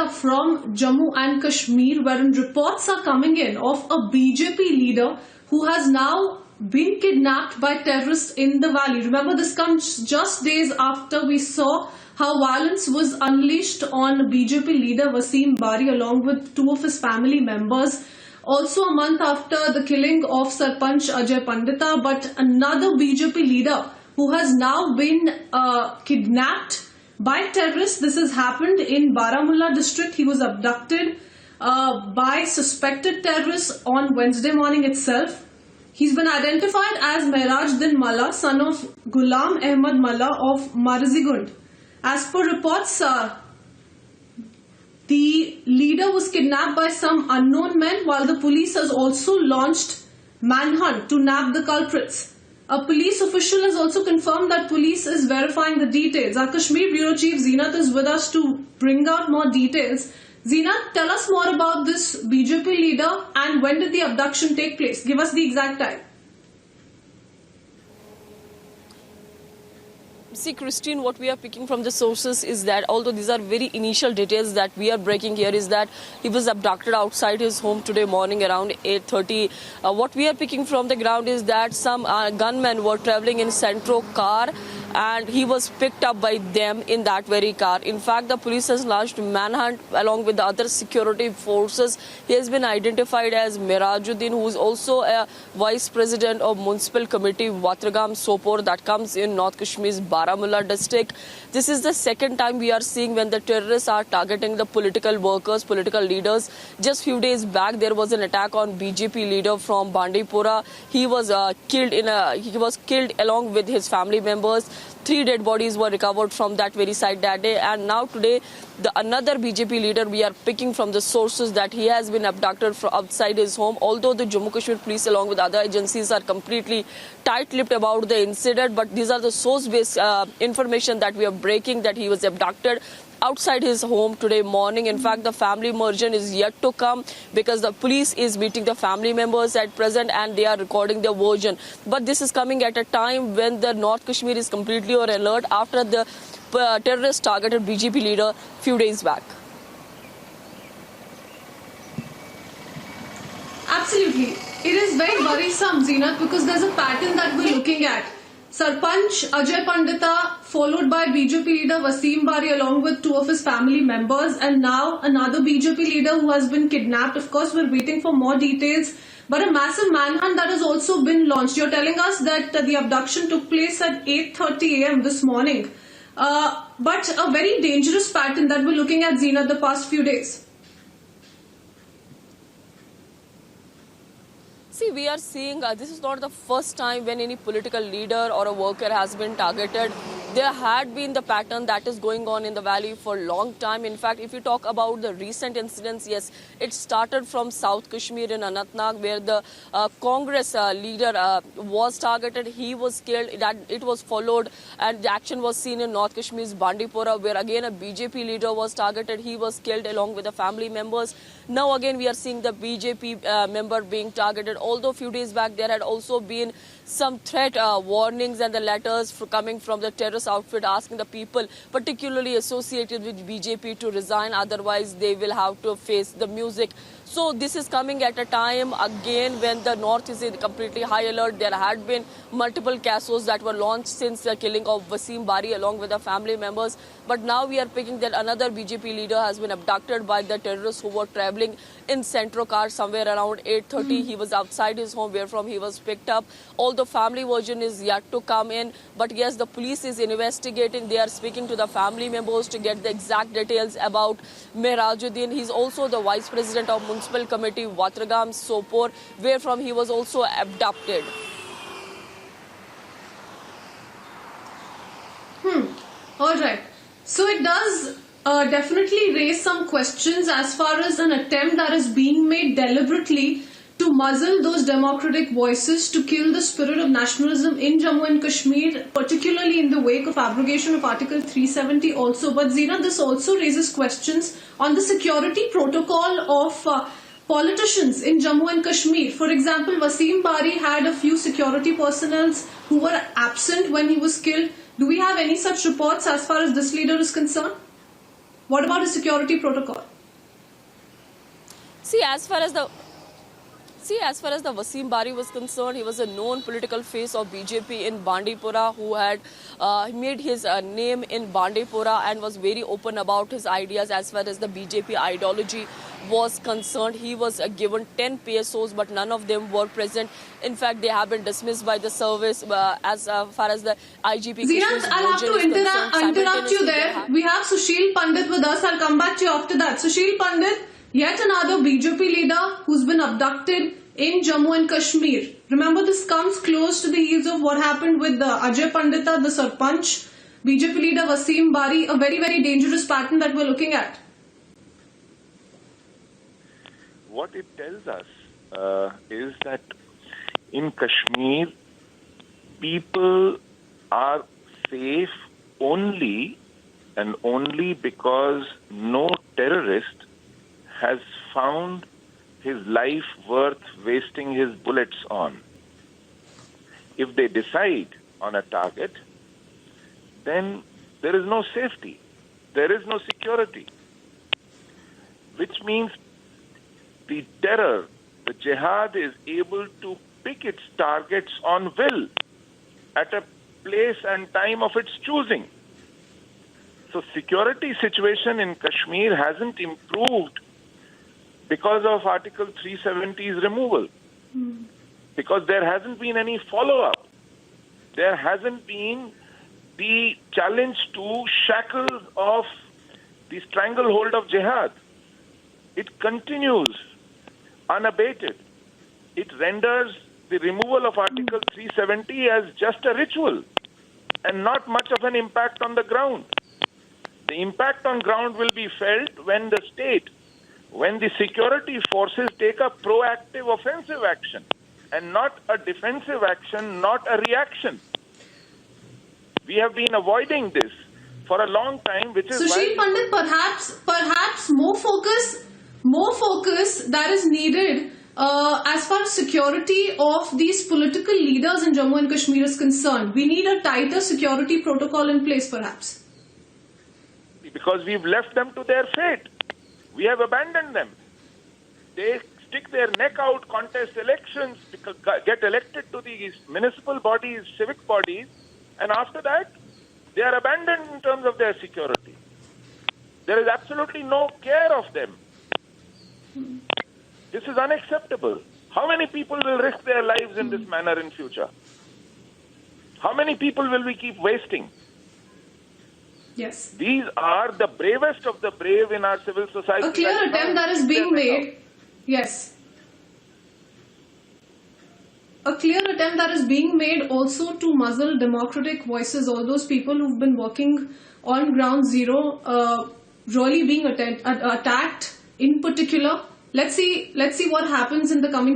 leader from Jammu and Kashmir, wherein reports are coming in of a BJP leader who has now been kidnapped by terrorists in the valley. Remember, this comes just days after we saw how violence was unleashed on BJP leader Wasim Bari along with two of his family members. Also a month after the killing of Sarpanch Ajay Pandita, but another BJP leader who has now been kidnapped by terrorists. This has happened in Baramulla district. He was abducted by suspected terrorists on Wednesday morning itself. He's been identified as Mehraj Din Malla, son of Ghulam Ahmad Malla of Marzigund. As per reports, the leader was kidnapped by some unknown men, while the police has also launched manhunt to nab the culprits. A police official has also confirmed that police is verifying the details. Our Kashmir Bureau Chief Zeenat is with us to bring out more details. Zeenat, tell us more about this BJP leader and when did the abduction take place? Give us the exact time. See, Christine, what we are picking from the sources is that, although these are very initial details that we are breaking here, is that he was abducted outside his home today morning around 8:30. What we are picking from the ground is that some gunmen were traveling in Centro car and he was picked up by them in that very car. In fact, the police has launched manhunt along with the other security forces. He has been identified as Mirajuddin, who is also a vice president of Municipal Committee Watragam Sopor that comes in North Kashmir's Baramulla district. This is the second time we are seeing when the terrorists are targeting the political workers, political leaders. Just few days back, there was an attack on BJP leader from Bandipora. He was killed along with his family members. 3 dead bodies were recovered from that very site that day, and now today another BJP leader, we are picking from the sources that he has been abducted from outside his home. Although the Jammu Kashmir police along with other agencies are completely tight-lipped about the incident, but these are the source-based information that we are breaking, that he was abducted outside his home today morning. In fact, the family version is yet to come because the police is meeting the family members at present and they are recording their version. But this is coming at a time when the North Kashmir is completely on alert after the terrorists targeted BJP leader few days back. Absolutely. It is very worrisome, Zeenat, because there's a pattern that we're looking at. Sarpanch Ajay Pandita followed by BJP leader Wasim Bari along with two of his family members, and now another BJP leader who has been kidnapped. Of course, we're waiting for more details, but a massive manhunt that has also been launched. You're telling us that the abduction took place at 8:30 a.m. this morning, but a very dangerous pattern that we're looking at, Zeenat, the past few days. See, we are seeing this is not the first time when any political leader or a worker has been targeted. There had been the pattern that is going on in the valley for a long time. In fact, if you talk about the recent incidents, yes, it started from South Kashmir in Anantnag, where the Congress leader was targeted. He was killed. It was followed, and the action was seen in North Kashmir's Bandipora, where again a BJP leader was targeted. He was killed along with the family members. Now again we are seeing the BJP member being targeted. Although a few days back there had also been some threat warnings and the letters coming from the terrorist outfit asking the people particularly associated with BJP to resign, otherwise they will have to face the music. So this is coming at a time again when the north is in completely high alert. There had been multiple casos that were launched since the killing of Wasim Bari along with the family members. But now we are picking that another BJP leader has been abducted by the terrorists who were traveling in Centro car somewhere around 8:30. He was outside his home where from he was picked up. Although family version is yet to come in. But yes, the police is investigating. They are speaking to the family members to get the exact details about Mirajuddin. He's also the vice president of Municipal Committee Watragam Sopor, where from he was also abducted. All right. So it does definitely raise some questions as far as an attempt that is being made deliberately to muzzle those democratic voices, to kill the spirit of nationalism in Jammu and Kashmir, particularly in the wake of abrogation of Article 370 also. But Zeenat, this also raises questions on the security protocol of politicians in Jammu and Kashmir. For example, Wasim Bari had a few security personnel who were absent when he was killed. Do we have any such reports as far as this leader is concerned? What about his security protocol? As far as the Wasim Bari was concerned, he was a known political face of BJP in Bandipora who had made his name in Bandipora and was very open about his ideas as far as the BJP ideology was concerned. He was given 10 PSOs, but none of them were present. In fact, they have been dismissed by the service as far as the IGP. Zinat, I'll have to interrupt you there. We have Sushil Pandit with us. I'll come back to you after that. Sushil Pandit, yet another BJP leader who's been abducted in Jammu and Kashmir. Remember, this comes close to the heels of what happened with Ajay Pandita, the Sarpanch, BJP leader Wasim Bari, a very, very dangerous pattern that we're looking at. What it tells us is that in Kashmir, people are safe only and only because no terrorist has found his life worth wasting his bullets on. If they decide on a target, then there is no safety, there is no security, which means the terror, the jihad is able to pick its targets on will at a place and time of its choosing. So security situation in Kashmir hasn't improved because of Article 370's removal. Because there hasn't been any follow-up. There hasn't been the challenge to shackles of the stranglehold of jihad. It continues unabated. It renders the removal of Article 370 as just a ritual and not much of an impact on the ground. The impact on ground will be felt when the state, when the security forces take a proactive offensive action and not a defensive action, not a reaction. We have been avoiding this for a long time, which is Sushil Pandit, perhaps more focus that is needed as far as security of these political leaders in Jammu and Kashmir is concerned. We need a tighter security protocol in place, perhaps. Because we've left them to their fate. We have abandoned them. They stick their neck out, contest elections, get elected to these municipal bodies, civic bodies, and after that, they are abandoned in terms of their security. There is absolutely no care of them. This is unacceptable. How many people will risk their lives in this manner in future? How many people will we keep wasting? Yes. These are the bravest of the brave in our civil society. A clear attempt that is being made. Yes. A clear attempt that is being made also to muzzle democratic voices, all those people who've been working on ground zero, really being attacked in particular. Let's see what happens in the coming